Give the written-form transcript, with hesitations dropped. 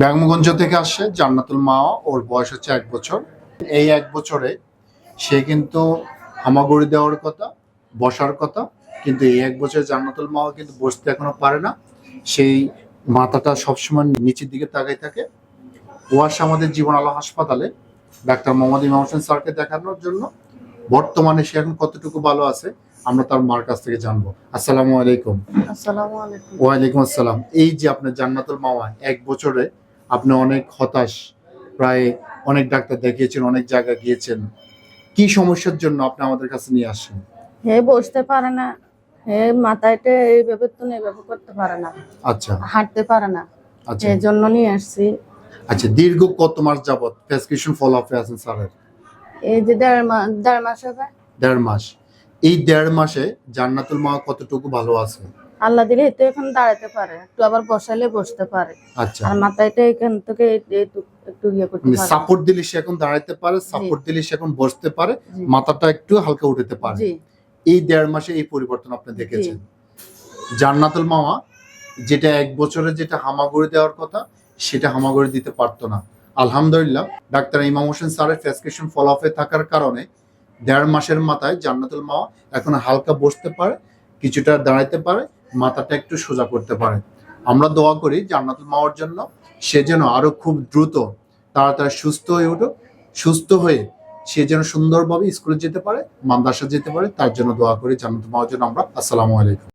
ব্যাঙমগঞ্জ থেকে আসছে জান্নাতুল মা। ওর বয়স হচ্ছে 1 বছর। এই 1 বছরে সে কিন্তু হামাগুড়ি দেওয়ার কথা, বসার কথা, কিন্তু এই 1 বছরে জান্নাতুল মা কিন্তু বসতে এখনো পারে না। সেই মাথাটা সবসময় নিচের দিকে তাকাই থাকে। ও আসে আমাদের জীবন আলো হাসপাতালে ডাক্তার মোহাম্মদ ইমাম হোসেন স্যারকে দেখানোর জন্য। বর্তমানে সে এখন কতটুকু ভালো আছে আমরা তার মার কাছ থেকে জানবো। আসসালামু আলাইকুম। আসসালামু আলাইকুম। ওয়ালাইকুম আসসালাম। এই যে আপনার জান্নাতুল মাওয়া 1 বছরে আপনি অনেক হতাশ, প্রায় অনেক ডাক্তার দেখিয়েছেন, অনেক জায়গায় গিয়েছেন, কি সমস্যার জন্য আপনি আমাদের কাছে নিয়ে আসেন? হে বসতে পারে না, হে মাথায়টা এইভাবে তো এইভাবে করতে পারে না, আচ্ছা হাঁটতে পারে না, আচ্ছা এই জন্য নিয়ে আসছি। আচ্ছা, দীর্ঘ কত মাস যাবত প্রেসক্রিপশন ফলো আপে আছেন স্যারের? এই যে দেড় মাস হবে। 1.5 মাস। এই 1.5 মাসে জান্নাতুল মা কতটুকু ভালো আছে? আল্লাহ দিলে তো এখন দাঁড়াতে পারে, একটু আবার বসাইলে বসতে পারে। আচ্ছা, আর মাথায়টা এখান থেকে একটু ইয়ে করতে পারে। সাপোর্ট দিলে সে এখন দাঁড়াতে পারে, সাপোর্ট দিলে সে এখন বসতে পারে, মাথাটা একটু হালকা উঠাতে পারে। জি, এই 1.5 মাসে এই পরিবর্তন আপনি দেখেছেন। জান্নাতুল মাওয়া যেটা 1 বছরে যেটা হামাগুড়ি দেওয়ার কথা সেটা হামাগুড়ি দিতে পারতো না। আলহামদুলিল্লাহ ডাক্তার ইমাম হোসেন স্যারের প্রেসক্রিপশন ফলো আপে থাকার কারণে 1.5 মাসের মাথায় জান্নাতুল মাওয়া এখন হালকা বসতে পারে, কিছুটা দাঁড়াইতে পারে, মাথাটা একটু সোজা করতে পারে। আমরা দোয়া করি জান্নাতুল মাওয়ার জন্য, সে যেন আরো খুব দ্রুত তাড়াতাড়ি সুস্থ হয়ে উঠুক, সুস্থ হয়ে সে যেন সুন্দরভাবে স্কুলে যেতে পারে, মাদ্রাসা যেতে পারে, তার জন্য দোয়া করি জান্নাতুল মাওয়ার জন্য আমরা। আসসালামু আলাইকুম।